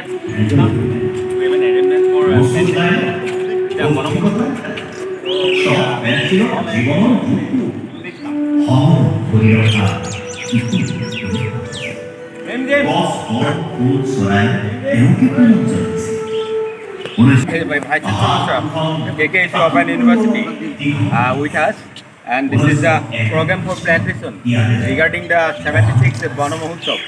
We have an arrangement for by Vice Chancellor, KKSU Open University with us, and this is the program for plantation regarding the 76th Bono Mahotsav.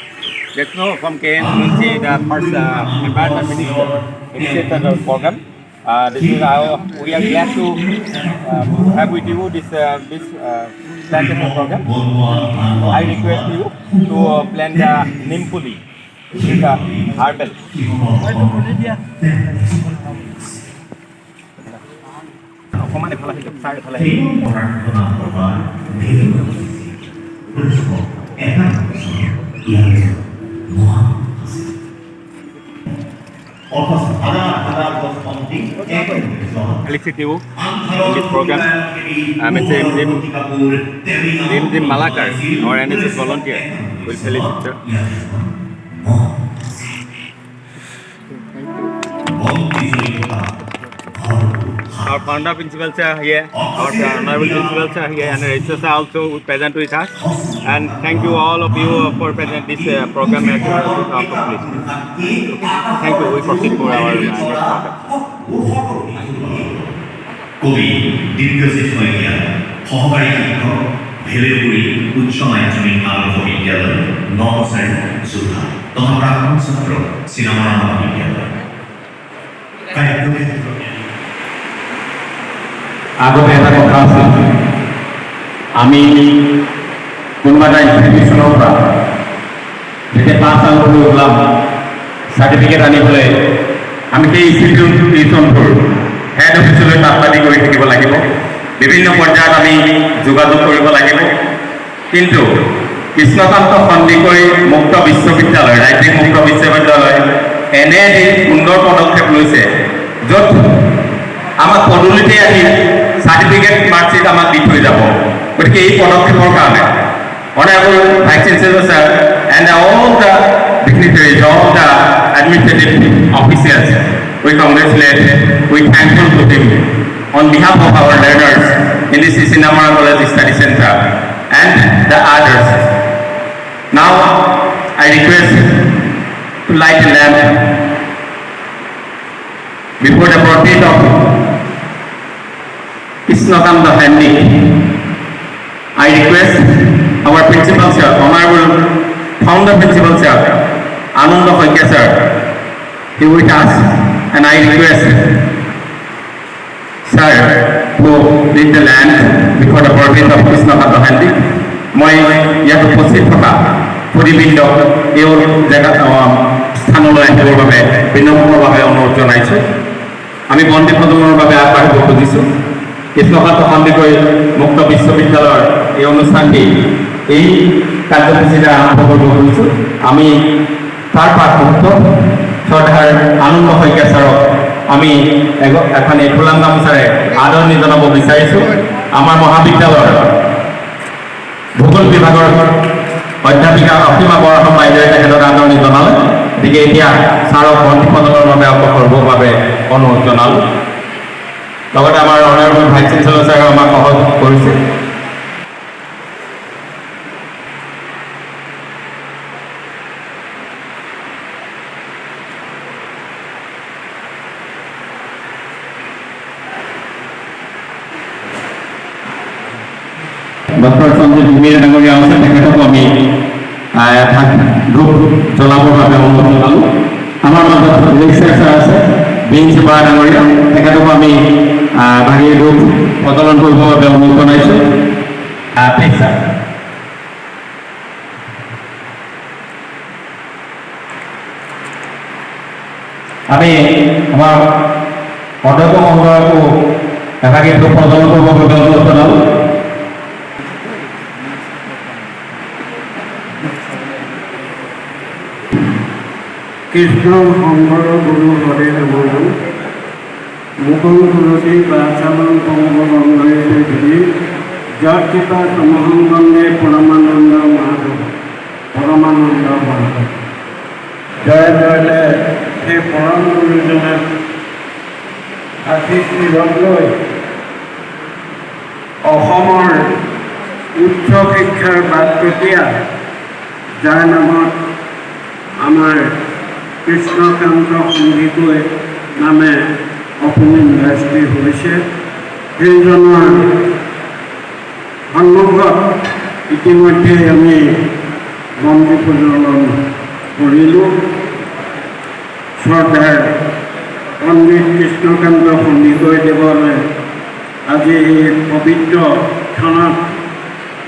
Let's know from KMC, the first environment minister, initiated the program. This is how we are glad to have with you this plantation program. I request you to plant the Nimpuli. This is the herbal. Executive in this program, Dim Malakar, our NSS volunteer, will felicit. Our founder principals are here, our honorable principals are here, and the registers are also present with us. And thank you all of you for present this program at the completion. Thank you. We proceed for our next program. কবি দীর্ঘজিৎ শইকীয়া সহকারী শিক্ষক ভেলেগুৰি উচ্চ মাধ্যমিক আদৰ্শ বিদ্যালয় নৱচাৰী যোৰহাট তথা প্ৰাক্তন ছাত্ৰ চিনেমা মহাবিদ্যালয় আগতে এটা কথা আছিল আমি কোনোবা এটা ইনষ্টিটিউশ্যনৰ পৰা যেতিয়া পাছ আউট হৈ ওলাম চাৰ্টিফিকেট আনিবলৈ আমি সেই ইনষ্টিটিউশ্যনবোৰ হেড অফিচলৈ তাৎপাতি কৰি থাকিব লাগিব, বিভিন্ন পৰ্যায়ত আমি যোগাযোগ কৰিব লাগিব। কিন্তু কৃষ্ণকান্ত সন্দিকৈ মুক্ত বিশ্ববিদ্যালয়, ৰাজ্যিক মুক্ত বিশ্ববিদ্যালয় এনে এটি সুন্দৰ পদক্ষেপ লৈছে য'ত আমাক পদূলিতে আহি চাৰ্টিফিকেট মাৰ্কশ্বিট আমাক দি থৈ যাব। গতিকে এই পদক্ষেপৰ কাৰণে Honorable Vice Chancellor Sir and all the dignitaries, all the administrative officials, we congratulate, we thankful to him on behalf of our learners in this Sinamara College Study Center and the others. Now I request to light a lamp before the portrait of Krishnakanta Handy. I request our principal sir, honorable founder principal sir, Ananda Hoike sir, he with us, and I request sir to lead the land before the portrait of Krishnakanta Handy. মই ইয়াত উপস্থিত থকা পৰিবৃন্দ এই জেগা স্থানলৈ আহিবৰ বাবে বিনম্ৰভাৱে অনুৰোধ জনাইছোঁ। আমি বন্দী সদনৰ বাবে আগবাঢ়িব খুজিছোঁ। কৃষ্ণকান্ত সন্দিকৈ মুক্ত বিশ্ববিদ্যালয়ৰ এই অনুষ্ঠানটি এই কাৰ্যসূচীৰে আৰম্ভ কৰিব খুজিছোঁ। আমি তাৰ প্ৰাথমিক শ্ৰদ্ধাৰ আনন্দ শইকীয়া ছাৰক আমি এখন ফুলাম গামোচাৰে আদৰণি জনাব বিচাৰিছোঁ। আমাৰ মহাবিদ্যালয়ৰ ভূগোল বিভাগৰ অধ্যাপিকা অসীমা বৰা বাইদেৱে তেখেতক আদৰণি জনালে। গতিকে এতিয়া ছাৰক বন্দী সদনৰ বাবে অগ্ৰসৰ হ'বৰ বাবে অনুৰোধ জনালোঁ। লগতে আমাৰ অনাৰেবল ভাইচ চেঞ্চেলৰ ছাৰেও আমাক সহযোগ কৰিছে। ডক্টৰ সঞ্জীৱ ভূমিৰ ডাঙৰীয়া আছে, তেখেতকো আমি ধূপ জ্বলাবৰ বাবে অনুৰোধ জনালোঁ। আমাৰ মাজত ৰেজিষ্ট্ৰাৰ ছাৰ আছে, বিঞ্চ বৰা ডাঙৰীয়া, তেখেতকো আমি বাহিৰ ধূপ প্ৰজ্বলন কৰিবৰ বাবে অনুৰোধ জনাইছোঁ। আমি আমাৰ অধ্যক্ষ মহোদয়কো এভাগী ধূপ প্ৰজ্বলন কৰিবৰ বাবে অনুৰোধ জনালোঁ। কৃষ্ণ শংকৰ গুৰু হৰে নমঃ মুকুং তুলসী বাচালং পংগলংগয়ে দেৱী যৎকৃপা সমহং বন্দে পৰমানন্দ মাধৱ পৰমানন্দ মাধৱ। জয় জয়তে হে দৃষ্টিগত লৈ অসমৰ উচ্চ শিক্ষাৰ বাটকটীয়া যাৰ নামত আমাৰ কৃষ্ণকান্ত সন্দিকৈ নামে অসম ইউনিভাৰ্চিটি হৈছে সেইজনৰ সন্মুখত ইতিমধ্যে আমি বন্তি প্ৰজ্বলন কৰিলোঁ। শ্ৰদ্ধাৰ পণ্ডিত কৃষ্ণকান্ত সন্দিকৈ দেৱলৈ আজি এই পবিত্ৰ ক্ষণত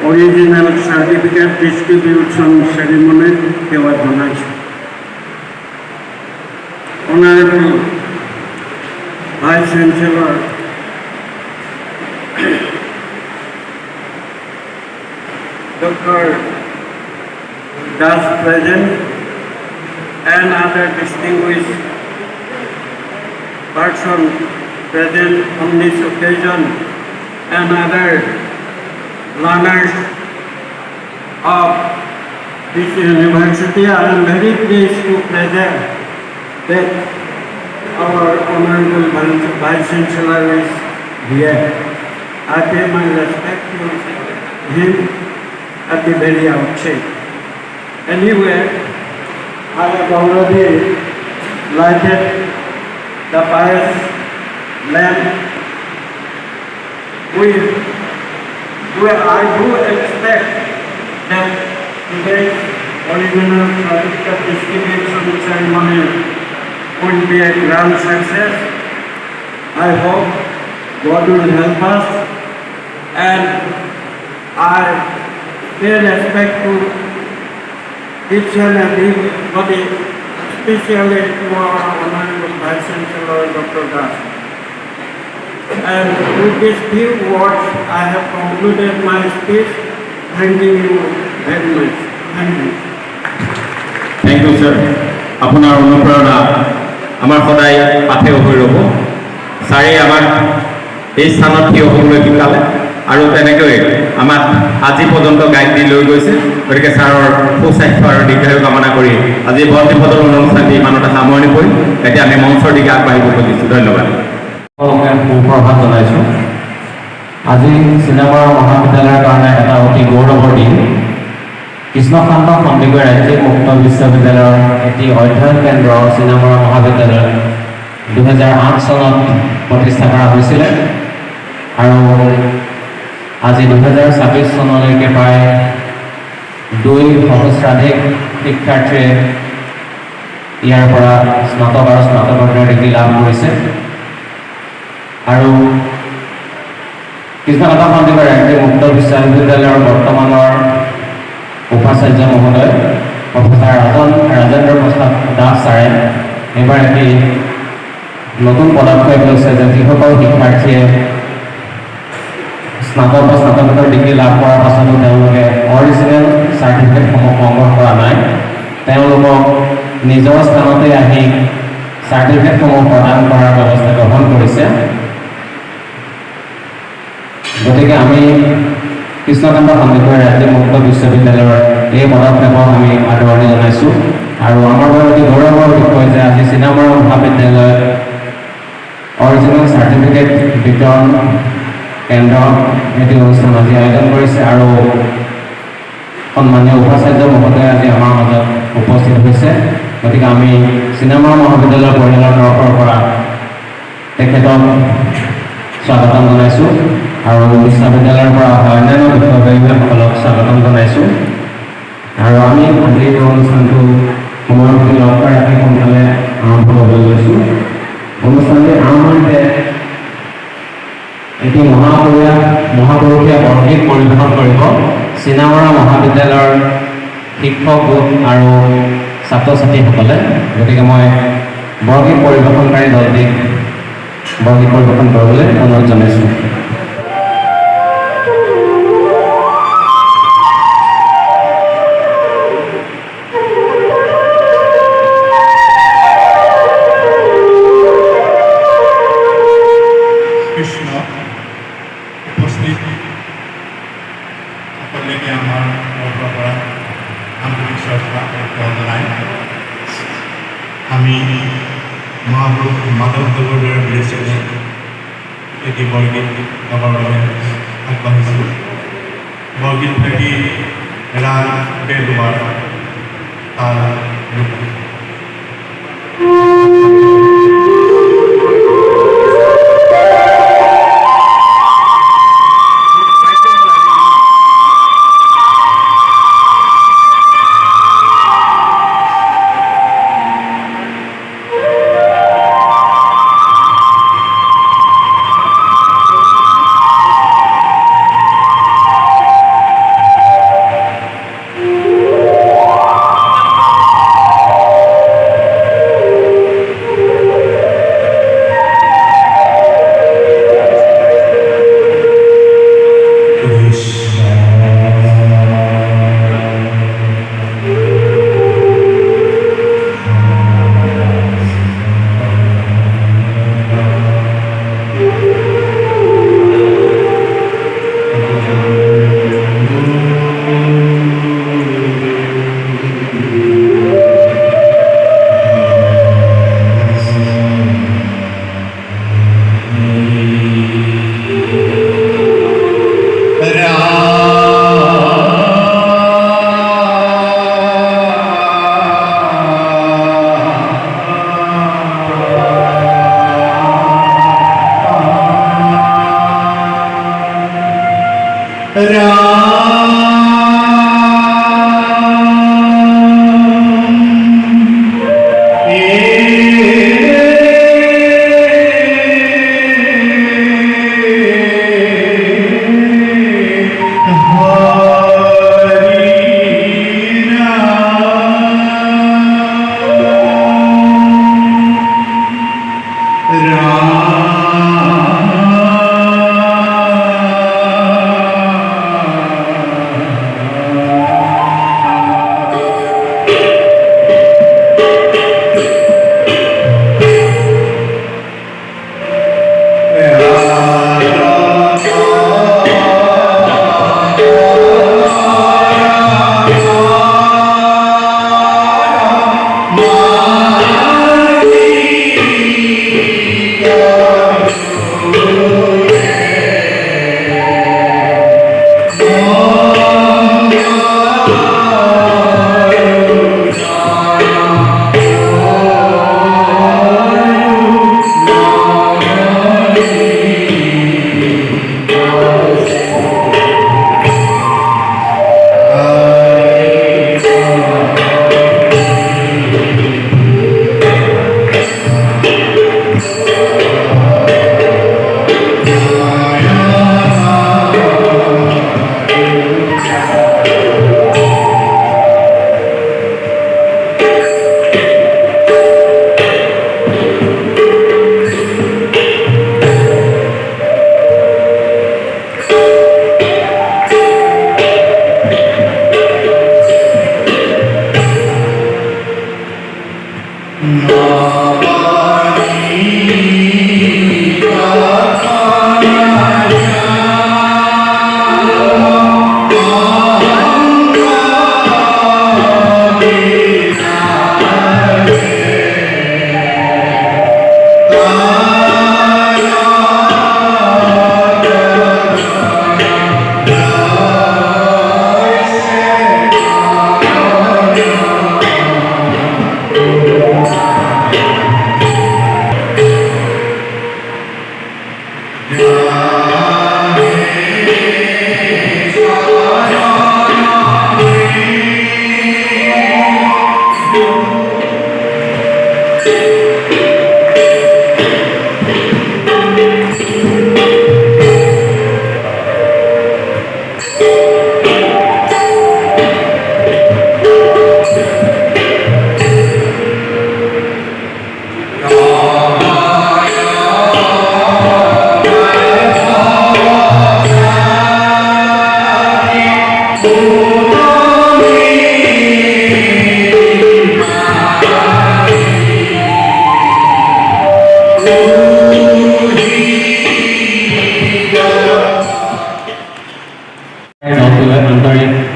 অৰিজিনেল চাৰ্টিফিকেট ডিষ্ট্ৰিবিউশ্যন চেৰিমনিত সেৱা জনাইছোঁ। Honourable vice chancellor Dr. Das present and other distinguished persons present on this occasion and other learners of this university. I am very pleased to present that our Honorable Vice Chancellor is here. I pay my respect to him at the very outset. Anyway, I have already lighted the pious lamp. I do expect that today's original certificate distribution ceremony will be a grand success. I hope God will help us, and I pay respect to each and everybody, especially to our Honorable Vice Chancellor Dr. Das. And with these few words, I have concluded my speech. Thanking you very much. Thank you. Thank you, sir. আপোনাৰ অনুপ্ৰেৰণা আমাৰ সদায় পাথেয় হৈ ৰ'ব। ছাৰে আমাক এই স্থানত থিয় হ'বলৈ শিকালে আৰু তেনেকৈ আমাক আজি পৰ্যন্ত গাইড দি লৈ গৈছে। গতিকে ছাৰৰ সুস্বাস্থ্য আৰু দীৰ্ঘায়ু কামনা কৰি আজি বন্তি প্ৰজ্বলন অনুষ্ঠানটি ইমানতে সামৰণি পৰিম। এতিয়া আমি মঞ্চৰ দিশে আগবাঢ়িব খুজিছোঁ। ধন্যবাদ। সকলোকে সুপ্ৰভাত জনাইছোঁ। আজি চিনেমা মহাবিদ্যালয়ৰ কাৰণে এটা অতি গৌৰৱৰ দিন। কৃষ্ণকান্ত সন্দিকৈ ৰাজ্যিক মুক্ত বিশ্ববিদ্যালয়ৰ এটি অধ্যয়ন কেন্দ্ৰ চিনেমা মহাবিদ্যালয় 2008 চনত প্ৰতিষ্ঠা কৰা হৈছিলে আৰু আজি 2026 চনলৈকে প্ৰায় 2 সহস্ৰাধিক শিক্ষাৰ্থীয়ে ইয়াৰ পৰা স্নাতক আৰু স্নাতকোত্তৰ ডিগ্ৰী লাভ কৰিছে। আৰু কৃষ্ণকান্ত সন্দিকৈ ৰাজ্যিক মুক্ত বিশ্ববিদ্যালয়ৰ বৰ্তমানৰ উপাচাৰ্য মহোদয় প্ৰফেচাৰ ৰাজেন্দ্ৰ প্ৰসাদ দাস ছাৰে এইবাৰ এটি নতুন পদক্ষেপ লৈছে যে যিসকল শিক্ষাৰ্থীয়ে স্নাতক বা স্নাতকোত্তৰ ডিগ্ৰী লাভ কৰাৰ পাছতো তেওঁলোকে অৰিজিনেল চাৰ্টিফিকেটসমূহ সংগ্ৰহ কৰা নাই, তেওঁলোকক নিজৰ স্থানতে আহি চাৰ্টিফিকেটসমূহ প্ৰদান কৰাৰ ব্যৱস্থা গ্ৰহণ কৰিছে। গতিকে আমি কৃষ্ণকান্ত সন্দিকৈ ৰাজ্যিক মুক্ত বিশ্ববিদ্যালয়ৰ এই পদক্ষেপক আমি আদৰণি জনাইছোঁ আৰু আমাৰ বাবে অতি গৌৰৱৰ বিষয় যে আজি চিনেমা মহাবিদ্যালয়ত অৰিজিনেল চাৰ্টিফিকেট বিতৰণ কেন্দ্ৰ এটি অনুষ্ঠান আজি আয়োজন কৰিছে আৰু সন্মানীয় উপাচাৰ্য মহোদয় আজি আমাৰ মাজত উপস্থিত হৈছে। গতিকে আমি চিনেমা মহাবিদ্যালয়ৰ পৰিয়ালৰ তৰফৰ পৰা তেখেতক স্বাগতম জনাইছোঁ আৰু বিশ্ববিদ্যালয়ৰ পৰা অন্যান্য বিষয়ববীয়াসকলক স্বাগতম জনাইছোঁ। আৰু আমি আজি এই অনুষ্ঠানটো সময়সূচী লক্ষ্য ৰাখি সোনকালে আৰম্ভ কৰিবলৈ লৈছোঁ। অনুষ্ঠানটি আৰম্ভণিতে এটি মহাপুৰুষীয়া বৰগীত পৰিৱেশন কৰিব চিনামৰা মহাবিদ্যালয়ৰ শিক্ষক গোট আৰু ছাত্ৰ ছাত্ৰীসকলে। গতিকে মই বৰগীত পৰিৱেশনকাৰী দলটিক বৰগীত পৰিৱেশন কৰিবলৈ অনুৰোধ জনাইছোঁ। আমি মহাপুৰুষ মাধৱদেৱৰ দৰে বুলিছিলোঁ এটি বৰগীত গাবৰ বাবে আগবাঢ়িছোঁ বৰগীত ভাগি ৰাগ বেলুৱাৰ তাল ৰূপ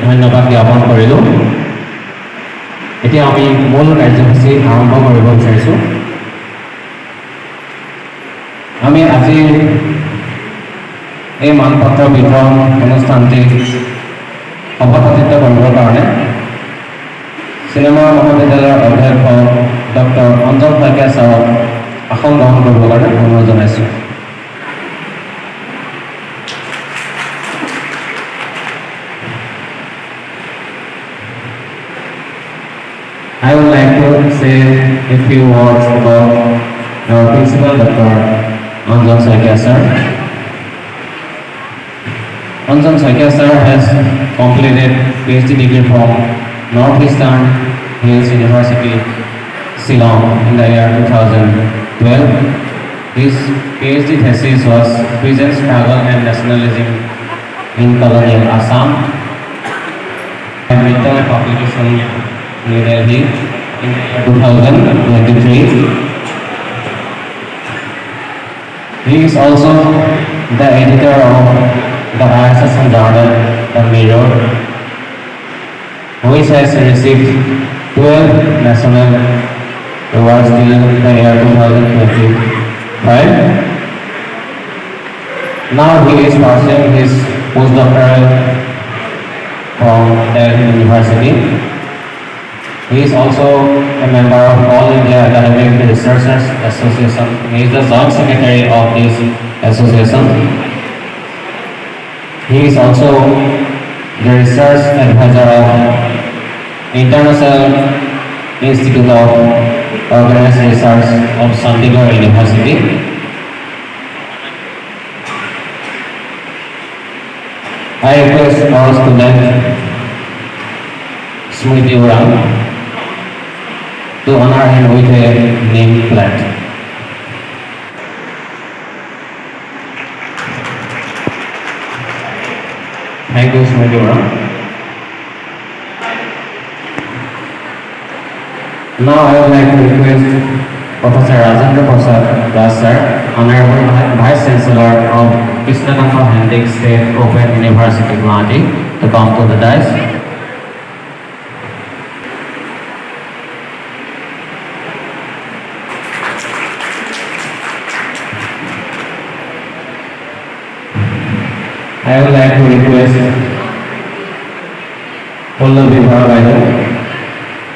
ধন্যবাদ জ্ঞাপন কৰিলোঁ। এতিয়া আমি মূল কাৰ্যসূচী আৰম্ভ কৰিব বিচাৰিছোঁ। আমি আজিৰ এই মানপত্ৰ বিতৰণ অনুষ্ঠানটি সভাপতিত্ব কৰিবৰ কাৰণে চিনেমা মহাবিদ্যালয়ৰ অধ্যক্ষ ডক্টৰ অঞ্জন শইকীয়া ছাৰক আসন গ্ৰহণ কৰিবৰ কাৰণে অনুৰোধ জনাইছোঁ। I would like to say a few words about our principal, Dr. Anjan Saikia sir. Anjan Saikia sir has completed PhD degree from Northeastern Hills University, Shillong in the year 2012. His PhD thesis was Peasant Struggle and Nationalism in Colonial Assam and Mental Publication New Delhi in 2023. He is also the editor of the RSS journal, The Mirror, which has received 12 national awards till the year 2025. Now he is pursuing his postdoctoral from Delhi University. He is also a member of All India Academic Researchers Association. He is the joint secretary of this association. He is also the research advisor of International Institute of Organized Research of Chandigarh University. I request our student Smriti Uran to honor him with a name plaque. Thank you, Smriti Uran. Now I would like to request Professor Rajendra Prasad Das sir, Honorable Vice Chancellor of Krishnakanta Hendik State Open University, Guwahati, to come to the dais. I would like to request Pallavi Bhargava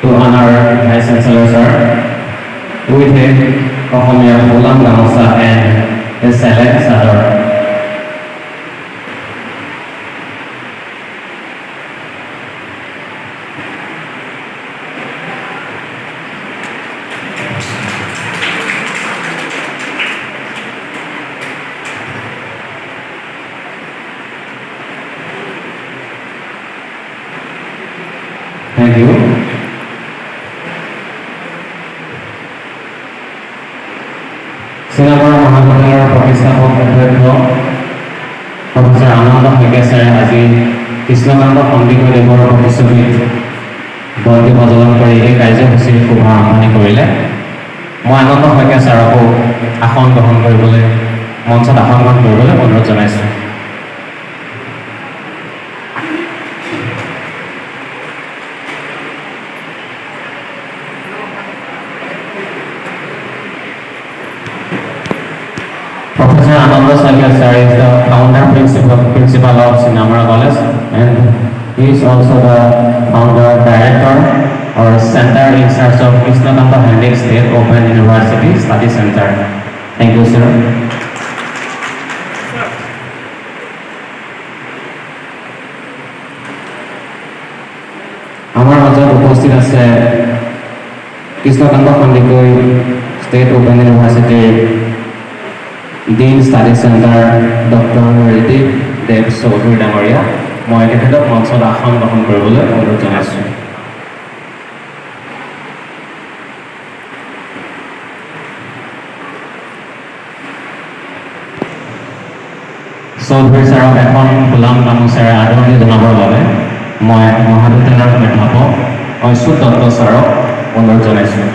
to honor Vice Chancellor sir with a Ohomia Ulam Gamosa and a select sadar. Thank you. Singapore Mahavidyalয়ৰ প্ৰতিষ্ঠাপক অধ্যক্ষ professor আনন্দ শইকীয়া ছাৰে আজি কৃষ্ণকান্ত সন্দিকৈদেৱৰ প্ৰতিচ্ছবিত বন্তি প্ৰজ্বলন কৰি এই কাৰ্যসূচীৰ শুভ আৰম্ভণি কৰিলে। মই আনন্দ শইকীয়া ছাৰকো আসন গ্ৰহণ কৰিবলৈ মঞ্চত আসন গ্ৰহণ কৰিবলৈ অনুৰোধ জনাইছোঁ। Professor Ananda Saikia sir is the founder principal of Sinamara College, and he is also the founder director or center in charge of Krishnakanta Hendik State Open University Study Center. Thank you, sir. আমাৰ মাজত উপস্থিত আছে Krishnakanta Handiqui state open ইউনিভাৰ্চিটিৰ Dean Study Center, Dr. Riddick Dev Chaudhary ডাঙৰীয়া। মই তেখেতক মঞ্চত আসন গ্ৰহণ কৰিবলৈ অনুৰোধ জনাইছোঁ। চৌধুৰী ছাৰক এখন গোলাম গামোচাৰে আদৰণি জনাবৰ বাবে মই মহাবিদ্যালয়ৰ অধ্যাপক অচ্যুত দত্ত ছাৰক অনুৰোধ জনাইছোঁ।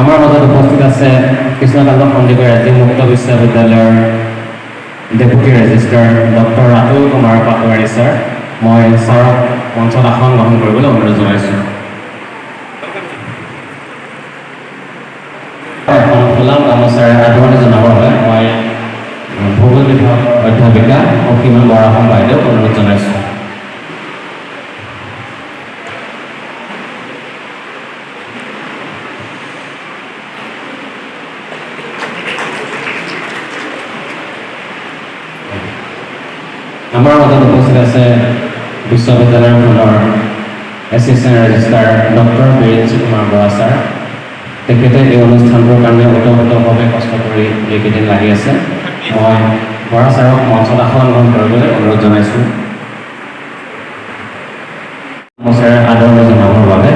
আমাৰ মাজত উপস্থিত আছে কৃষ্ণকান্ত সন্দিকৈ ৰাজ্যিক মুক্ত বিশ্ববিদ্যালয়ৰ ডেপুটি ৰেজিষ্ট্ৰাৰ ডক্টৰ ৰাতুল কুমাৰ পাটোৱাৰী ছাৰ। মই ছাৰক মঞ্চত আসন গ্ৰহণ কৰিবলৈ অনুৰোধ জনাইছোঁ। আমাৰ মাজত উপস্থিত আছে বিশ্ববিদ্যালয়খনৰ assistant registrar doctor Birendra Kumar Bora sir. তেখেতে এই অনুষ্ঠানটোৰ কাৰণে ওতঃপ্ৰোতভাৱে কষ্ট কৰি এইকেইদিন লাগি আছে। মই বৰা ছাৰক মঞ্চত আসন গ্ৰহণ কৰিবলৈ অনুৰোধ জনাইছোঁ। ছাৰে আদৰণি জনাবৰ বাবে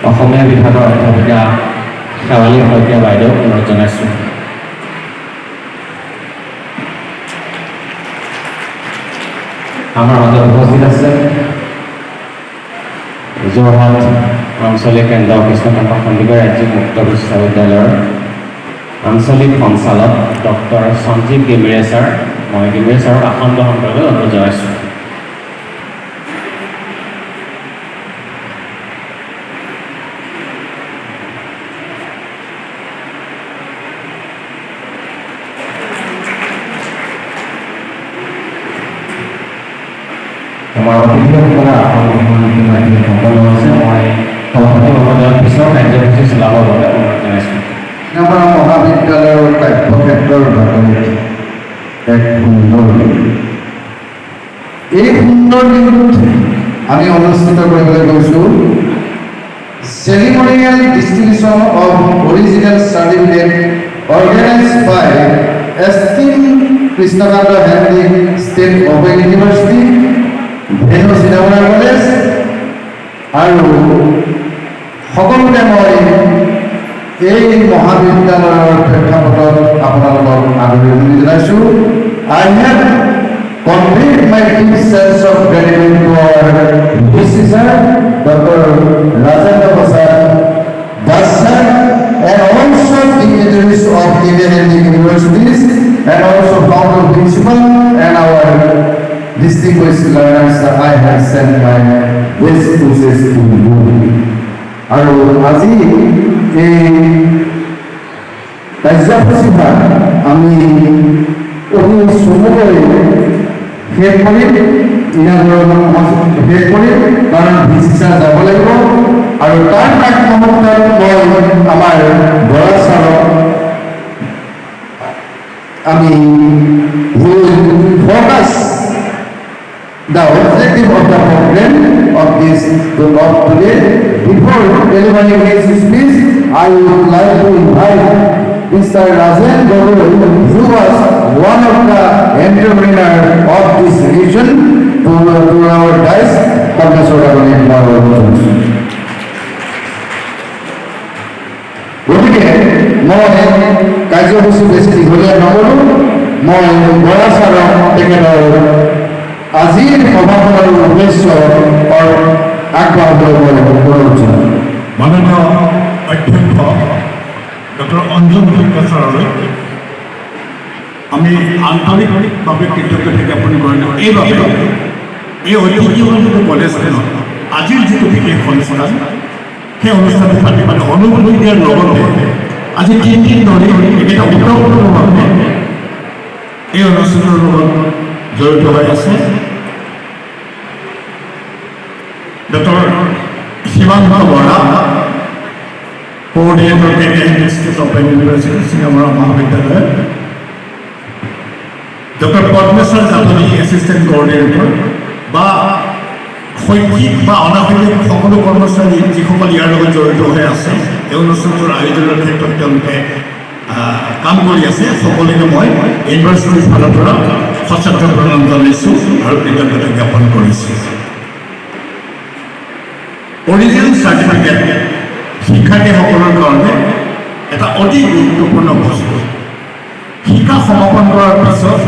অসমীয়া বিভাগৰ অধ্যাপিকা শেৱালী শইকীয়া বাইদেউ অনুৰোধ জনাইছোঁ। আমাৰ মাজত উপস্থিত আছে যোৰহাট আঞ্চলিক কেন্দ্ৰ কৃষ্ণকান্ত সন্দিকৈ ৰাজ্যিক মুক্ত বিশ্ববিদ্যালয়ৰ আঞ্চলিক সঞ্চালক ডক্টৰ সঞ্জীৱ গেমিৰে ছাৰ। মই গেমিৰে ছাৰক আসন গ্ৰহণ কৰিবলৈ অনুৰোধ জনাইছোঁ। আমাৰ অতিথিসকলৰ আসন গ্ৰহণ সম্পন্ন হৈছে। মই সভাপতি মহোদয়ৰ পিছৰ কাৰ্যসূচী চলাবৰ বাবে অনুৰোধ জনাইছোঁ। আমাৰ মহাবিদ্যালয়ৰ কাব্যক্ষেত্ৰৰ বাতৰিত এক সুন্দৰ দিন। এই সুন্দৰ দিনটোত আমি অনুষ্ঠিত কৰিবলৈ গৈছোঁ ceremonial distribution of original certificate organized by esteemed Krishnakanta Henry State Open University, Venu Sinamara College, আৰু সকলোকে মই এই মহাবিদ্যালয়ৰ প্ৰেক্ষাপটত আপোনালোকক আদৰণি জনাইছোঁ। I have conveyed my deep sense of gratitude to our predecessor, Dr. Rajendra Prasad Das sir, and also dignitaries of Indian and universities, and also founder principal and our distinguished learners. I have sent my best wishes to you. আৰু আজি এই কাৰ্যসূচীভাগ আমি অতি চমুকৈ শেষ কৰিম। শেষ কৰিম কাৰণ ভিচিছা যাব লাগিব। আৰু তাৰ মুহূৰ্তত মই আমাৰ বৰা ছাৰক আমি focus the objective of the program of this of today. Before delivering his speech, I would like to invite Mr. Rajan Gogoi, who was one of the entrepreneurs of this region, to our dais. গতিকে মই কাৰ্যসূচী বেছি দীঘলীয়া নকৰোঁ। মই বৰা ছাৰক তেখেতৰ আজিৰ সভাখনৰ উদ্দেশ্য আগবঢ়াবলৈ অনুৰোধ জনাওঁ। মাননীয় অধ্যক্ষ ডক্টৰ অঞ্জন ভূঞা ছাৰলৈ আমি আন্তৰিকভাৱে কৃতজ্ঞতা জ্ঞাপন কৰিলোঁ। এইবাবে এই ঐতিহ্যমণ্ডিত কলেজখনত আজিৰ যিটো বিশেষ অনুষ্ঠান, সেই অনুষ্ঠানটো পাতি অনুমতি দিয়াৰ লগতে আজি তিনিদিন ধৰি এইকেইটা উত্তৰপূৰ্ণভাৱে এই অনুষ্ঠানৰ লগত জড়িত হৈ আছে। Doctor Shivanga Bora, coordinator state open university চিঙামৰা মহাবিদ্যালয়, ডক্টৰ পদ্মেশ্বৰ জাতনী এছিষ্টেণ্ট কোঅৰ্ডিনেটৰ বা শৈক্ষিক বা অনাশৈক্ষিক সকলো কৰ্মচাৰী যিসকল ইয়াৰ লগত জড়িত হৈ আছে, এই অনুষ্ঠানটোৰ আয়োজনৰ ক্ষেত্ৰত তেওঁলোকে কাম কৰি আছে, সকলোকে মই ইউনিভাৰ্চিটিৰ ফালৰ পৰা সশ্ৰদ্ধ প্ৰণাম জনাইছোঁ আৰু কৃতজ্ঞতা জ্ঞাপন কৰিছোঁ। অৰিজিনেল চাৰ্টিফিকেট শিক্ষাৰ্থীসকলৰ কাৰণে এটা অতি গুৰুত্বপূৰ্ণ বস্তু। শিক্ষা সমাপন কৰাৰ পিছত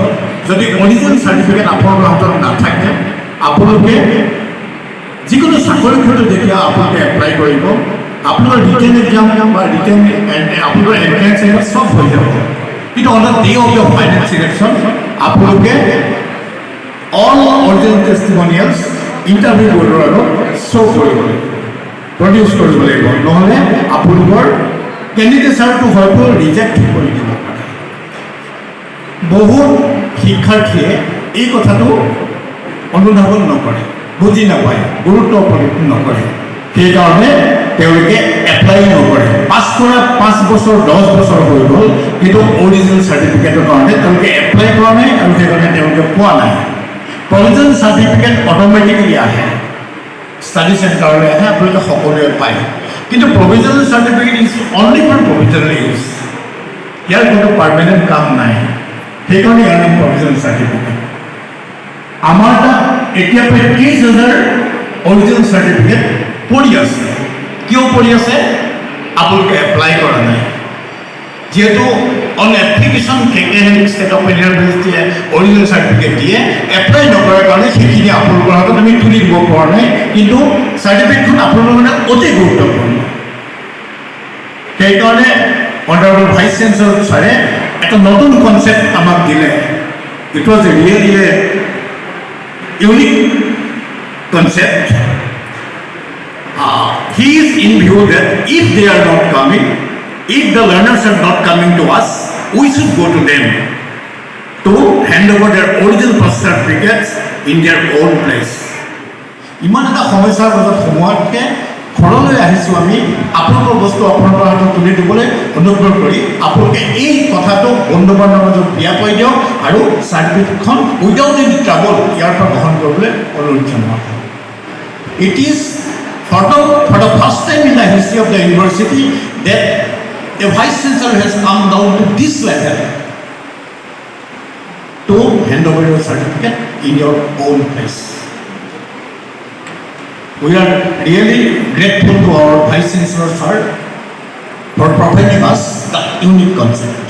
যদি অৰিজিনেল চাৰ্টিফিকেট আপোনালোকৰ হাতত নাথাকে, আপোনালোকে যিকোনো চাকৰি ক্ষেত্ৰত যেতিয়া আপোনালোকে এপ্লাই কৰিব, আপোনালোকৰ ৰিটেন এক্সাম বা ৰিটেন আপোনালোকৰ এণ্ট্ৰেঞ্চ চব হৈ যাব, কিন্তু on the day of the final selection আপোনালোকে অল অৰিজিনেল টেষ্টিমনিয়েলছ ইণ্টাৰভিউ বৰ্ডৰ আগত শ্ব' কৰিব লাগিব, প্ৰডিউচ কৰিব লাগিব, নহ'লে আপোনালোকৰ কেণ্ডিডেচাৰটো হয়তো ৰিজেক্ট কৰি দিব পাৰে। বহুত শিক্ষাৰ্থীয়ে এই কথাটো অনুধাৱন নকৰে, বুজি নাপায়, গুৰুত্ব উপলব্ধি নকৰে, সেইকাৰণে তেওঁলোকে এপ্লাই নকৰে। পাছ কৰা 5 বছৰ 10 বছৰ হৈ গ'ল, কিন্তু অৰিজিনেল চাৰ্টিফিকেটৰ কাৰণে তেওঁলোকে এপ্লাই কৰা নাই আৰু সেইকাৰণে তেওঁলোকে পোৱা নাই। প্ৰভিজন চাৰ্টিফিকেট অট'মেটিকেলি আহে, ষ্টাডি চেণ্টাৰলৈ আহে, আপোনালোকে সকলোৱে পায়। কিন্তু provisional certificate is only for provisional use, ইয়াৰ কোনো পাৰ্মানেণ্ট কাম নাই, সেইকাৰণে ইয়াৰ নাম প্ৰভিজনেল চাৰ্টিফিকেট। আমাৰ তাত এতিয়া প্ৰায় 30,000 অৰিজিনেল চাৰ্টিফিকেট পৰি আছে। কিয় পৰি আছে? আপোনালোকে এপ্লাই কৰা নাই। যিহেতু অন এপ্লিকেশ্যন ষ্টেট অফ ইউনিভাৰ্চিটিয়ে অৰিজিনেল চাৰ্টিফিকেট দিয়ে, এপ্লাই নকৰাৰ কাৰণে সেইখিনি আপোনালোকৰ হাতত আমি তুলি দিব পৰা নাই। কিন্তু চাৰ্টিফিকেটখন আপোনালোকৰ কাৰণে অতি গুৰুত্বপূৰ্ণ। সেইকাৰণে অনাৰেবল ভাইচ চেঞ্চেলৰ ছাৰে এটা নতুন কনচেপ্ট আমাক দিলে। It was a really a unique concept. He is in view that if they are not coming, if the learners are not coming to us, we should go to them to hand over their original birth certificates in their own place. ইমান এটা সমস্যাৰ মাজত সোমোৱাতকৈ ঘৰলৈ আহিছোঁ আমি আপোনালোকৰ বস্তু আপোনালোকৰ হাতত তুলি দিবলৈ অনুগ্ৰহ কৰি আপোনালোকে এই কথাটো বন্ধু বান্ধৱৰ মাজত বিয়পাই দিয়ক আৰু চাৰ্টিফিকেটখন উইদাউট এনি ট্ৰাবল ইয়াৰ পৰা গ্ৰহণ কৰিবলৈ অনুৰোধ জনোৱা হয়। It is for the first time in the history of the university that a vice chancellor has come down to this level to hand over your certificate in your own place. We are really grateful to our vice chancellor sir for providing us the unique concept.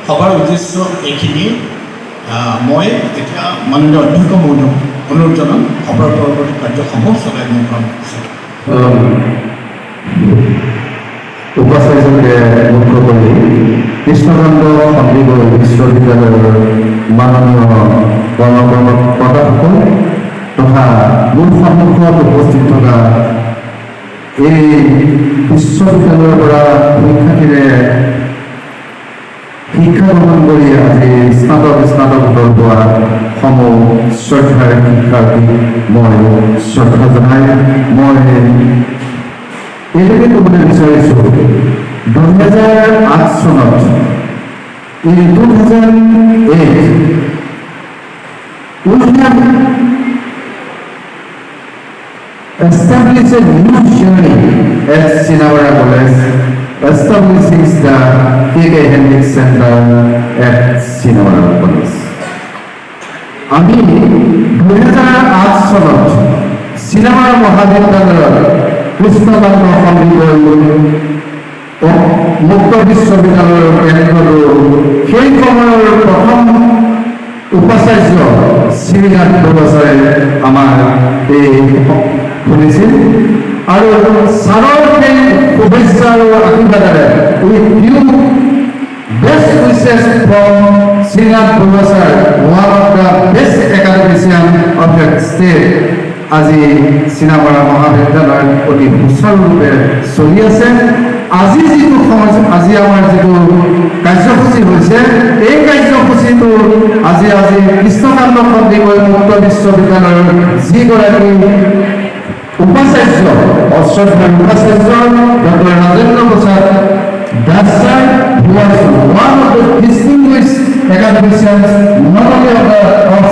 সবার উদ্দেশ্য এইখিনি মই এতিয়া মাননীয় অধ্যক্ষ মহোদয় অনুৰোধ জনাম সভাৰ পৰৱৰ্তী কাৰ্যসমূহ চলাই নিব পৰা হৈছে। উপাচাৰ্যকে মুখ্য কৰি কৃষ্ণকান্ত সন্দিকৈ বিশ্ববিদ্যালয়ৰ মাননীয় কৰ্মকৰ্তাসকল তথা মূল সন্মুখত উপস্থিত থকা এই বিশ্ববিদ্যালয়ৰ পৰা শিক্ষাৰ্থীৰে শিক্ষা গ্ৰহণ কৰি আজি স্নাতকোত্তৰ হোৱা সমূহ শ্ৰদ্ধাৰ শিক্ষাৰ্থী মই শ্ৰদ্ধা জনাই মই এইটোকে ক'বলৈ বিচাৰিছোঁ 2008 চনত in 2008 we have established a new journey at Sinawara College, establishing the KK Hendricks Center at Sinawara College. আমি 2008 চনত Sinawara মহাবিদ্যালয়ৰ কৃষ্ণকান্ত সন্দিকৈ মুক্ত বিশ্ববিদ্যালয়ৰ কেন্দ্ৰটো সেই সময়ৰ প্ৰথম উপাচাৰ্য শ্ৰীনাথ বৰুৱাচাৰে আমাৰ এই শুনিছিল আৰু ছাৰৰ সেই শুভেচ্ছা আৰু আশীৰ্বাদেৰে with due best wishes from Srinath বৰুৱাচাৰ one of the best academician of the state আজি চিনাপাৰা মহাবিদ্যালয় অতি সুচাৰুৰূপে চলি আছে। আজি আমাৰ যিটো কাৰ্যসূচী হৈছে এই কাৰ্যসূচীটো আজি কৃষ্ণকান্ত সন্দিকৈ মুক্ত বিশ্ববিদ্যালয়ৰ যিগৰাকী উপাচাৰ্য অশ্ৰদ্ধাৰ উপাচাৰ্য doctor Rajendra Prasad Das sir, who was one of the distinguished academicians not only of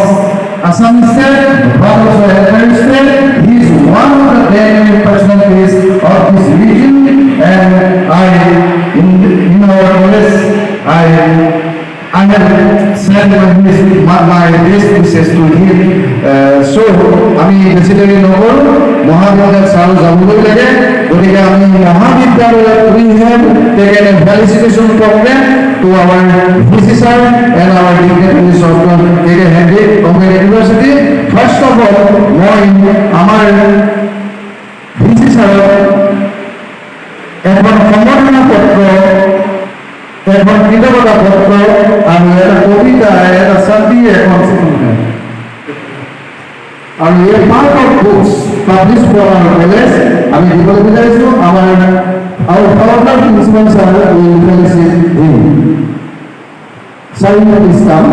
Assam state but also Assam state. He is one of the dynamic personalities of this region, and in our college, I have sent my best wishes to him. So আমি বেছি দেৰি নকৰোঁ, মহাবিদ্যালয়ত sir যাবলৈ লাগে। গতিকে আমি মহাবিদ্যালয়ত we have taken a felicitation program to our VC sir and our dignitaries of KK Hendricks Open University. First of all, মই আমাৰ VC ছাৰক এখন সম্বৰ্ধনা পত্ৰ, এখন কৃতজ্ঞতা পত্ৰ আৰু এটা কবিতা, এটা শান্তি, এখন আৰু এই part of books publish for our college আমি দিবলৈ বিচাৰিছোঁ। আমাৰ founder principal sir will felicitate him. Sir, please come.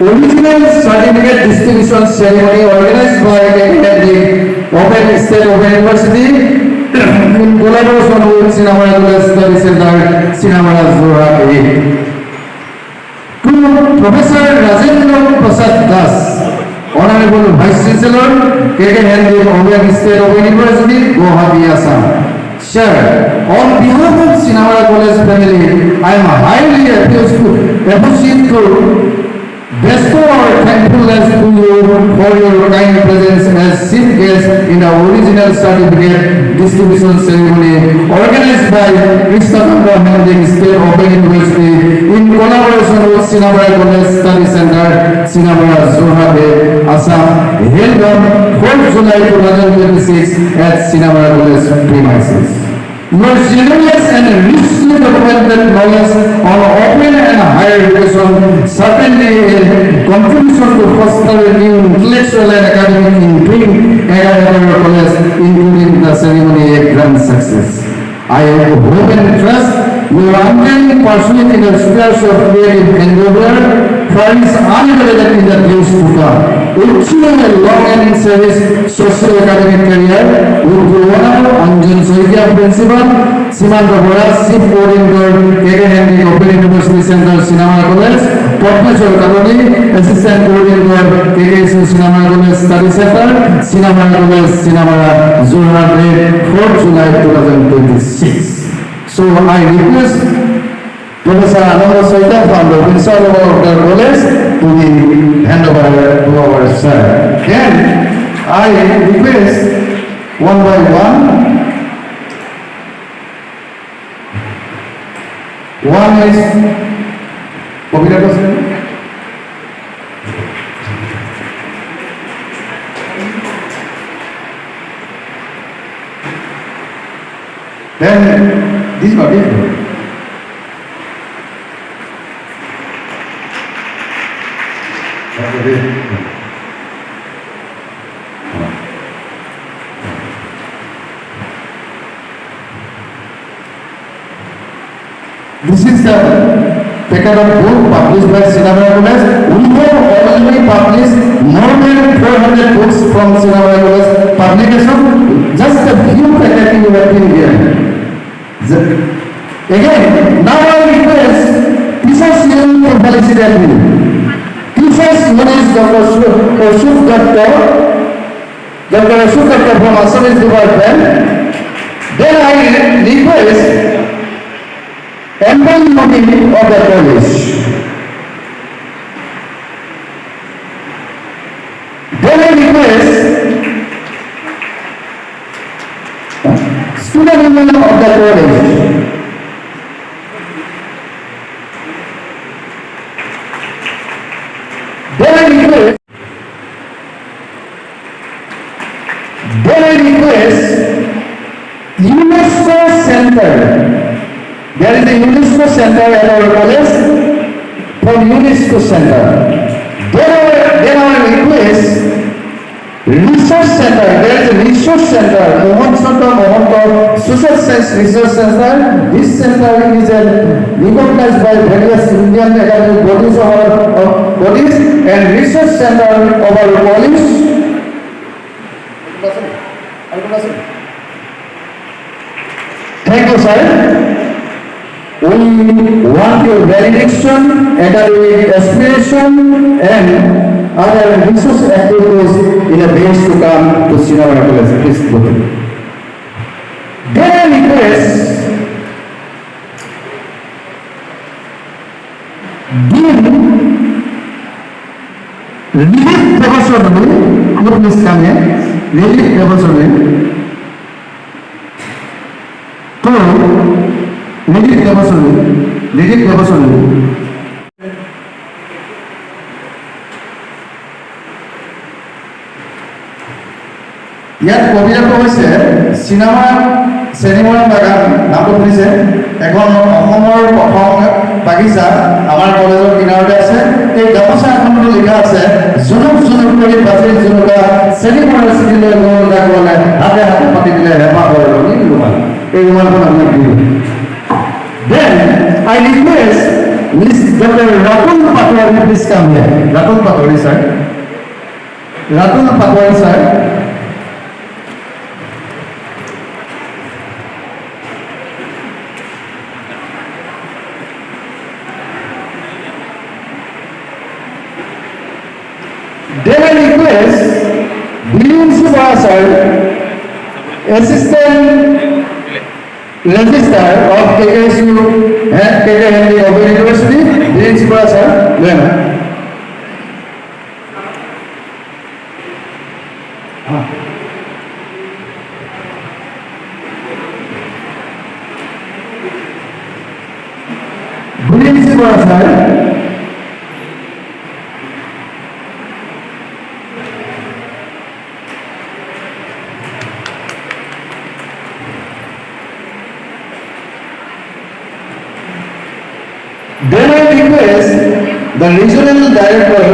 Original certificate distribution ceremony organized by KK Open State Open University in collaboration with Sinawara College Study Center, Sinawara Zohar. To Professor Rajendra Prasad Das, Honorable Vice Chancellor, K.K. Henry of Obiang State of University, Guwahati, Assam. Sir, on behalf of Sinamara College family, I am highly appreciative to bestow our thankfulness to you for your kind presence as chief guest in the original certificate distribution ceremony organized by Krishnachandra Henry State Open University in collaboration with Sinamara College Study Center, Sinamara, Jorhat, Assam, held on 4th July 2026 at Sinamara College premises. Your generous and richly documented knowledge on open and higher education certainly a contribution to foster new intellectual and academic intrigue at our college, including the ceremony a grand success. I hope and trust your unending pursuit in the spheres of creative endeavor finds unavailable in the days to come. Achieving a long-ending service socio-academic career with the honor Anjan Soikia Principal, Simanta Boras, Chief Coordinator, K.K. Henry Open University Center, Sinamara College, Professor Karoli, Assistant Coordinator, K.K. Sinamara College Study Center, Sinamara College, Sinamara, Jorhat, 4th July 2026. So I request Professor Ananda Soita from the Principal of the College to be hand over to our sir. Then I request one by one. One is Kobira Kosen. Then this body. This is the packet of book published by Sinamara College. We have already published more than 400 books from Sinamara College publication. Just a few packets you have been here. Again, now I request teachers union to felicitate me. Teachers union is Dr. Ashok Dr. from Assamese Department. Then I request employee of the college. Then I request student union of the college. Then I request UNESCO Center. There is a UNESCO Center at our college from UNESCO Center. Then I request Research Center. There is a Research Center, Mohan Social Science Research Center. This center is recognized by various Indian academic bodies and Research Center of our college. Thank you, sir. We want your validation, academic aspiration, and other resource activities in the days to come to Sinamara College. Please go ahead. Then I request Dean Relief Professor, could please come here. Relief Professor, to Relief Professor. ইয়াত কবিতাটো হৈছে cinema বাগান নামটো শুনিছে। এখন অসমৰ প্ৰথম বাগিচা আমাৰ কলেজৰ কিনাৰতে আছে। এই গামোচা এখনতো লিখা আছে জুনুক জুনুক কৰি বাজি জুনুকা চিনেমাৰ চিটিলৈ গ'লে হাতে হাতে পাতি দিলে হেঁপাহ হয় ৰুমাল। এই ৰুমালখন আপোনাক দিওঁ। Then I request Miss Dr. Ratul Patwari, please come here. Ratul Patwari, sir. Ratul Patwari, sir. Then I request sir, Assistant Registrar of KKSU and KKHND Open University, Dinesh Sibora sir, Lena. Dinesh Sibora sir. Then I request the regional director,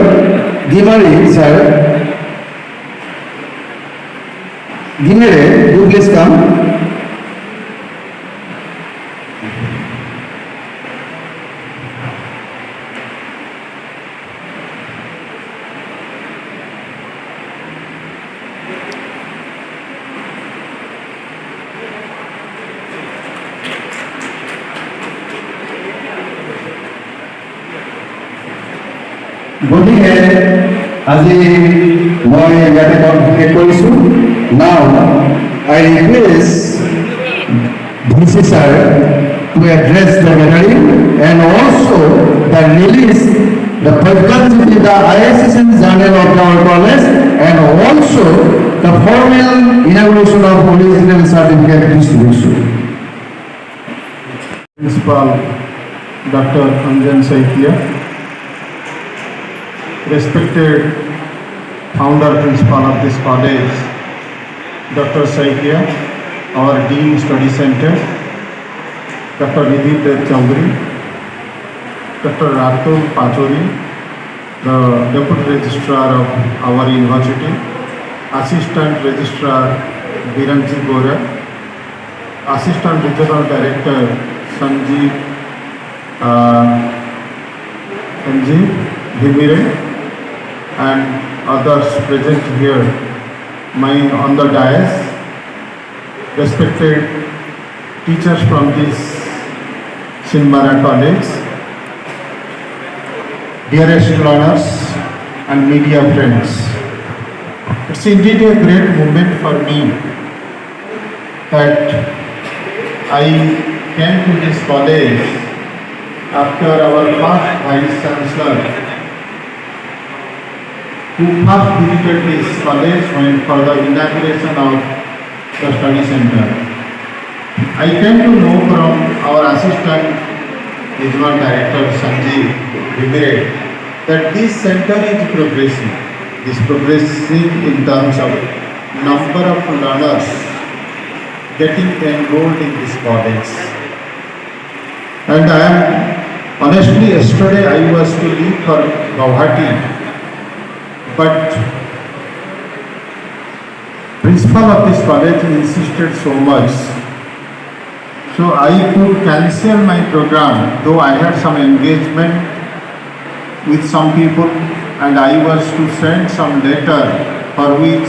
Gimari sir, Gimere, you please come. গতিকে আজি মই ইয়াতে conference কৰিছোঁ। Now I request VC sir to address the gathering and also the release the vacancy in the ISSN journal of our college and also the formal inauguration of original certificate distribution. Principal Dr. Anjan Saikia, respected founder principal of this college, Dr. Saikia, our Dean Study Center, Dr. Nidhi Dev Chaudhary, Dr. Ratul Pachori, the Deputy Registrar of our university, Assistant Registrar Biranji Gora, Assistant Regional Director Sanjeev Dhimire, and others present here, on the dais, respected teachers from this Sinmara College, dearest learners and media friends. It's indeed a great moment for me that I came to this college after our first Vice Chancellor, who first visited this college when for the inauguration of the study center. I came to know from our Assistant Regional Director Sanjeev Dhimire that this center is progressing. It is progressing in terms of number of learners getting enrolled in this college. And I am honestly, yesterday I was to leave for Guwahati, but principal of this college insisted so much, so I could cancel my program, though I had some engagement with some people and I was to send some letter for which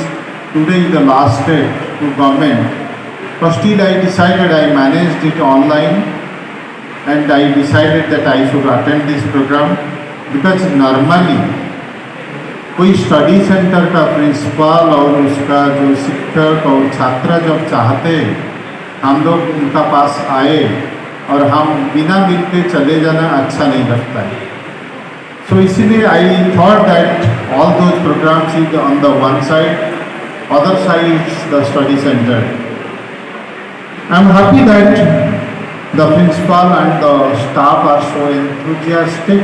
today is the last date to government. But still I decided, I managed it online and I decided that I should attend this program, because normally कोई study centre का principal और उसका जो शिक्षक और छात्र जब चाहते हम लोग उनका पास आए और हम बिना मिलके चले जाना अच्छा नहीं लगता है। So इसीलिए I thought that all those programs is on the one side, other side is the study center. I am happy that the principal and the staff are so enthusiastic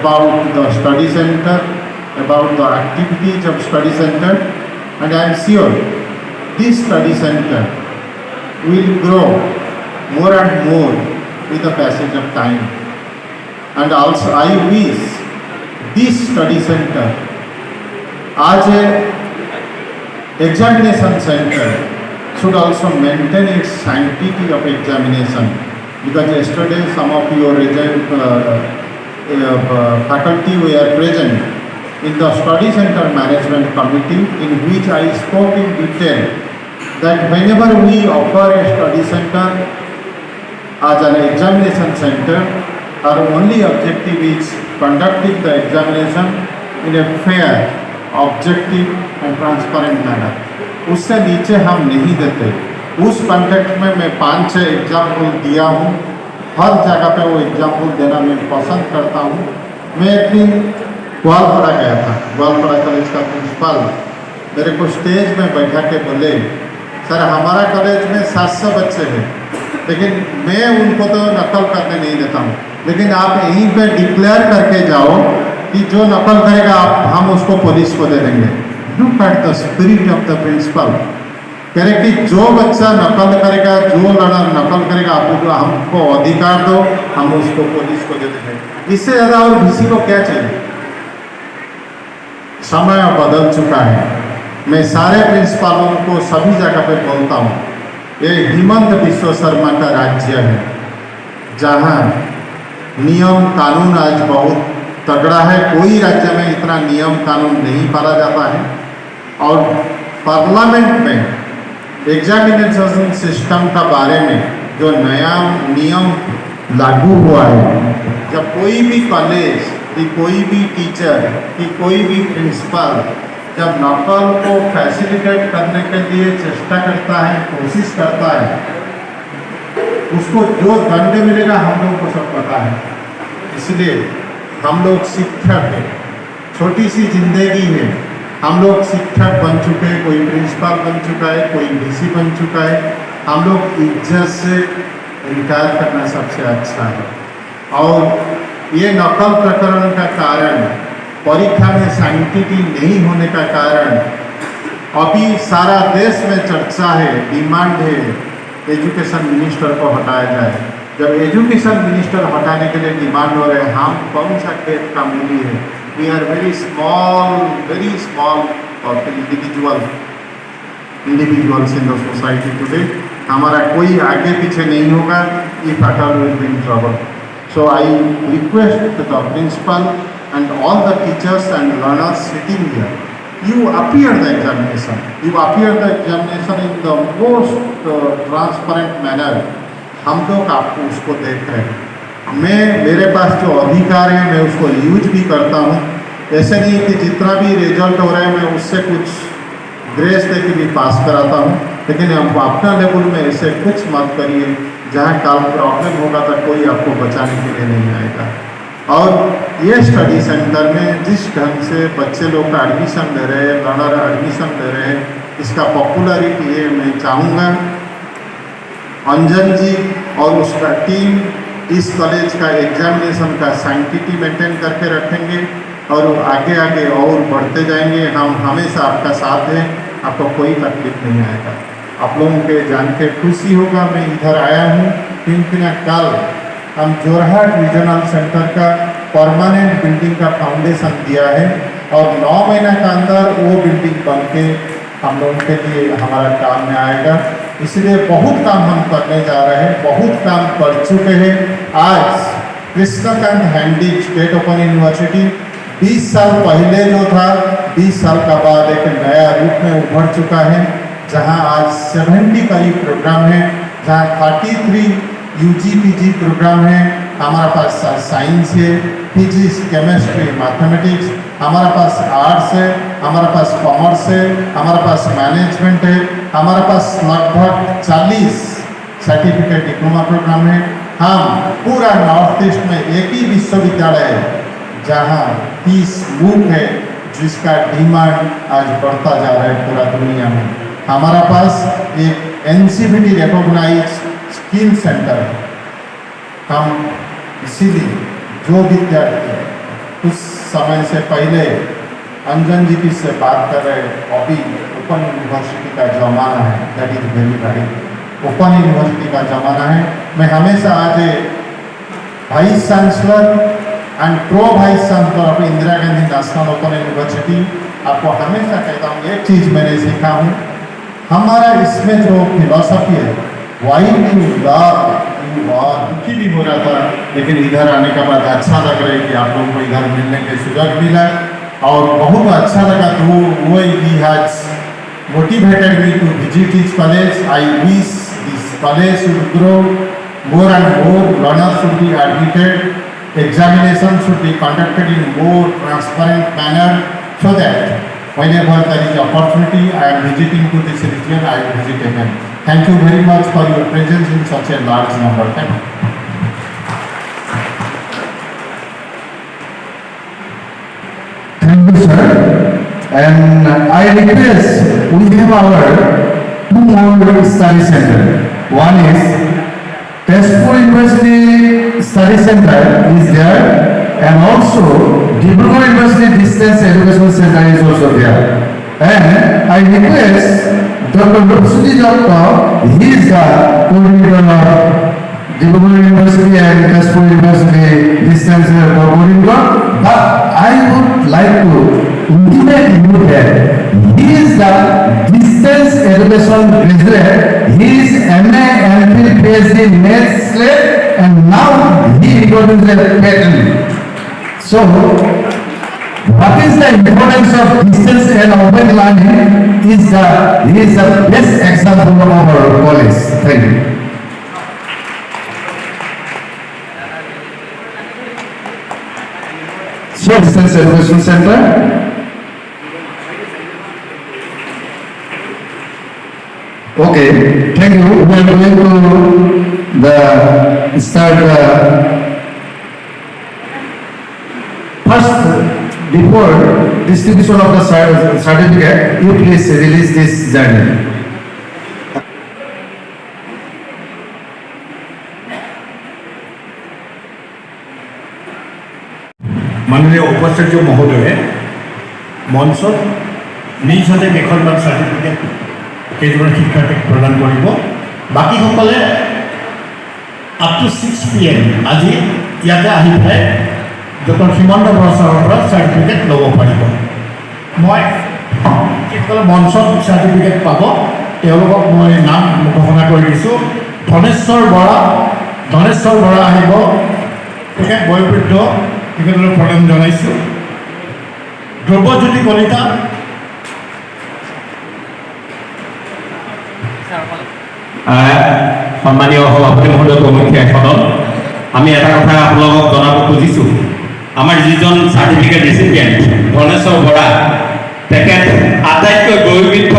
about the study center, about the activities of study center, and I am sure this study center will grow more and more with the passage of time. And also I wish this study center as a examination center should also maintain its sanctity of examination, because yesterday some of your faculty were present in the study center management committee, in which I spoke in detail that whenever we offer a study center as an examination center, our only objective is conducting the examination in a fair, objective and transparent manner. उससे नीचे हम नहीं देते। उस context में मैं 5-6 example दिया हूँ। हर जगह पे वो एग्जाम्पल देना मैं पसंद करता हूँ। मैं एक दिन ग्वालपाड़ा गया था, ग्वालपाड़ा कॉलेज का प्रिंसिपल मेरे को स्टेज में बैठा के बोले, सर हमारा कॉलेज में 700 बच्चे हैं, लेकिन मैं उनको तो नकल करने नहीं देता हूँ, लेकिन आप यहीं पे डिक्लेयर करके जाओ कि जो नकल करेगा हम उसको पुलिस को दे देंगे। Look at the spirit of the principle. कह रहे कि जो बच्चा नकल करेगा, जो लड़ा नकल करेगा, आप हमको अधिकार दो, हम उसको पुलिस को दे देंगे। इससे ज़्यादा और किसी को क्या चाहिए? समय बदल चुका है। मैं सारे प्रिंसिपलों को सभी जगह पे बोलता हूँ, ये हिमंत बिश्व शर्मा का राज्य है, जहाँ नियम कानून आज बहुत तगड़ा है। कोई राज्य में इतना नियम कानून नहीं पाला जाता है। और पार्लियामेंट में एग्जामिनेशन सिस्टम का बारे में जो नया नियम लागू हुआ है, जब कोई भी कॉलेज कि कोई भी टीचर कि कोई भी प्रिंसिपल जब नकल को फैसिलिटेट करने के लिए चेष्टा करता है, कोशिश करता है, उसको जो दंड मिलेगा हम लोगों को सब पता है। इसलिए हम लोग शिक्षक हैं, छोटी सी जिंदगी है, हम लोग शिक्षक बन चुके हैं, कोई प्रिंसिपल बन चुका है, कोई डीसी बन चुका है। हम लोग इज्जत से रिटायर करना सबसे अच्छा है। और ये नकल प्रकरण का कारण, परीक्षा में सैंक्टिटी नहीं होने का कारण, अभी सारा देश में चर्चा है, डिमांड है एजुकेशन मिनिस्टर को हटाया जाए। जब एजुकेशन मिनिस्टर हटाने के लिए डिमांड हो रहे हैं, हम कौन सा खेत का मूली है? We are very small of individuals in the society today. हमारा कोई आगे पीछे नहीं होगा, if at all will be in trouble. So I request the principal and all the teachers and learners sitting here, you appear the examination. You appear the examination in the most transparent manner. हम लोग आपको उसको देख रहे हैं। मेरे पास जो अधिकार है मैं उसको यूज भी करता हूँ। ऐसे नहीं कि जितना भी रिजल्ट हो रहा है मैं उससे कुछ ग्रेस दे के भी पास कराता हूँ, लेकिन आप अपना लेवल में ऐसे कुछ मत करिए जहाँ कल प्रॉब्लम होगा तो कोई आपको बचाने के लिए नहीं आएगा। और ये स्टडी सेंटर में जिस ढंग से बच्चे लोग का एडमिशन ले रहे हैं, लर्नर एडमिशन ले रहे हैं, इसका पॉपुलरिटी है। मैं चाहूँगा अंजन जी और उसका टीम इस कॉलेज का एग्जामिनेशन का सैंक्टिटी मेंटेन करके रखेंगे और आगे आगे और बढ़ते जाएंगे। हम हमेशा आपका साथ हैं, आपको कोई तकलीफ नहीं आएगा। आप लोगों के जान के खुशी होगा मैं इधर आया हूँ क्योंकि ना कल हम जोरहाट रीजनल सेंटर का परमानेंट बिल्डिंग का फाउंडेशन दिया है और 9 महीना के अंदर वो बिल्डिंग बन के हम लोगों के लिए हमारा काम में आएगा। इसलिए बहुत काम हम करने जा रहे हैं, बहुत काम कर चुके हैं। आज Krishnakant handy state open university 20 साल पहले जो था, 20 साल का बाद एक नया रूप में उभर चुका है, जहां आज 70 करीब प्रोग्राम है, जहां 33 UG PG प्रोग्राम है। हमारे पास साइंस है, फिजिक्स, केमिस्ट्री, मैथमेटिक्स, हमारे पास आर्ट्स है, हमारे पास कॉमर्स है, हमारे पास मैनेजमेंट है, हमारे पास लगभग 40 सर्टिफिकेट डिप्लोमा प्रोग्राम है। हम पूरा नॉर्थ ईस्ट में एक ही विश्वविद्यालय है जहाँ 30 MOOC है, जिसका डिमांड आज बढ़ता जा रहा है पूरा दुनिया में। हमारा पास एक NCVT रिकॉग्नाइज स्किल सेंटर है। हम इसीलिए जो विद्यार्थी कुछ समय से पहले अंजन जी की से बात कर रहे, अभी ओपन यूनिवर्सिटी का ज़माना है, that is very right. Open university का ज़माना है। मैं हमेशा आज vice chancellor and pro vice chancellor of Indira Gandhi national open university आपको हमेशा कहता हूँ, एक चीज़ मैंने सीखा हूँ, हमारा इसमें जो फिलॉसफी है, why you love you are. दुखी भी हो रहा था, लेकिन इधर आने के बाद अच्छा लग रहा है कि आप लोगों को इधर मिलने के सुजग मिला और बहुत अच्छा लगा। तो वो ही has motivated me to visit this college. I wish this college should grow more and more, learners should be admitted, examination should be conducted in more transparent manner so that whenever there is opportunity, I am visiting to this region, I will visit again. Thank you very much for your presence in such a large number. Thank you. Thank you, sir. And I request, we have our two more study center. One is Tezpur University Study Center is there, and also Dibrugarh University Distance Education Center is also there. And I request Dr. Lupsuti Dutta, he is the coordinator of Dibrugarh University and Tezpur University Distance Coordinator, but I would like to intimate you that he is the distance education graduate. He is MA and PhD maths slate, and now he introduced a patent. So, what is the importance of distance and open learning? He is the best example of our college. Thank you. So, distance education center. Okay, thank you. We are going to start first, before distribution of the certificate, you please release this journal. माननीय उपाचार्य महोदय मঞ্চত নিজ হাতে কেইখনমান certificate কেইজন শিক্ষাৰ্থীক প্ৰদান কৰিব। বাকীসকলে up to 6 PM আজি ইয়াতে আহি পেলাই ডক্টৰ হিমন্ত বৰা ছাৰৰ পৰা চাৰ্টিফিকেট ল'ব পাৰিব। মই যিসকলে মঞ্চত চাৰ্টিফিকেট পাব তেওঁলোকক মই নাম ঘোষণা কৰি দিছোঁ। ধনেশ্বৰ বৰা আহিব, তেখেত বয়োবৃদ্ধ, তেখেতলৈ প্ৰণাম জনাইছোঁ। ধ্ৰুৱজ্যোতি কলিতা, সম্মানীয় সভাপতি মহোদয়, প্ৰমুখ্য সদন, আমি এটা কথা আপোনালোকক জনাব খুজিছোঁ। আমাৰ যিজন চাৰ্টিফিকেট ৰিচিপিয়েণ্ট ধনেশ্বৰ বৰা, তেখেত আটাইতকৈ বয়োবৃদ্ধ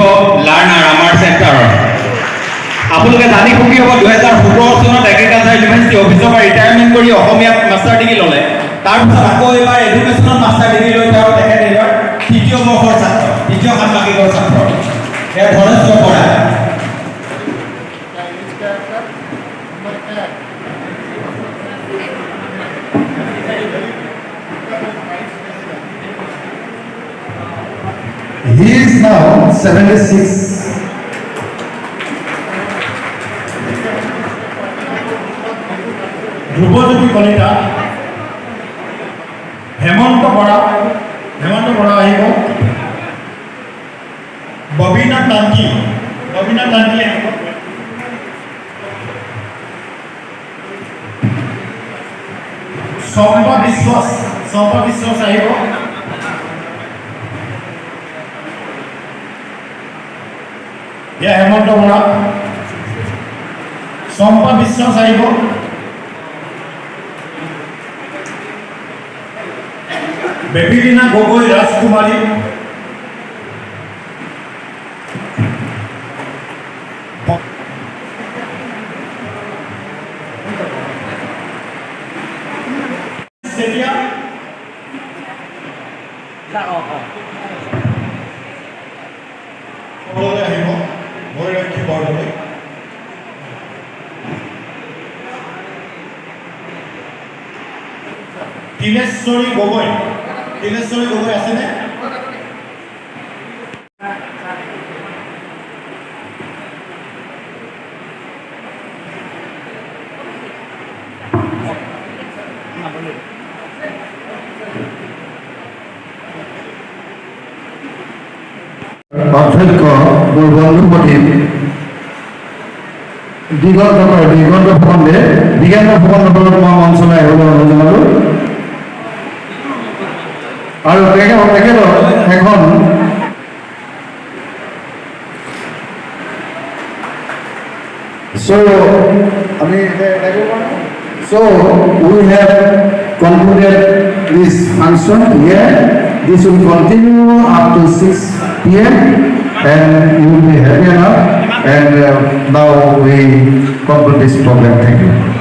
লাৰ্ণাৰ আমাৰ চেণ্টাৰৰ। আপোনালোকে জানি সুখী হ'ব, 2017 চনত এগ্ৰিকালচাৰ ইউনিভাৰ্চিটি অফিচৰ পৰা ৰিটায়াৰমেণ্ট কৰি অসমীয়াত মাষ্টাৰ ডিগ্ৰী ল'লে। তাৰপিছত আকৌ এইবাৰ এডুকেশ্যনত মাষ্টাৰ ডিগ্ৰী লৈ তেখেত এইবাৰ তৃতীয় বৰ্ষৰ ছাত্ৰ, তৃতীয় ষাণ্মাসিকৰ ছাত্ৰ। এয়া Dhaneswar Bora. He is now 76. Dhrubajyoti Kalita, হেমন্ত বৰা আহিব, ববিনা তান্তি আহিব, চম্পা বিশ্বাস আহিব, হেমন্ত বৰা, চম্পা বিশ্বাস আহিব, বেবিলীনা গগৈ ৰাজকুমাৰী, আহিব ভৈৰক্ষী বৰদলৈ, তিলেশ্বৰী গগৈ আছেনে? অধ্যক্ষ মোৰ বন্ধুপতি দিগন্ত ফুকনে বিজ্ঞান ফুকনলৈ মই মঞ্চলৈ আহিবলৈ অনুৰোধ জনালোঁ। আৰু তেখেতৰ এখন So we have concluded this function here. this will continue up to 6 p.m. and you will be happy enough. And now we conclude this program. Thank you.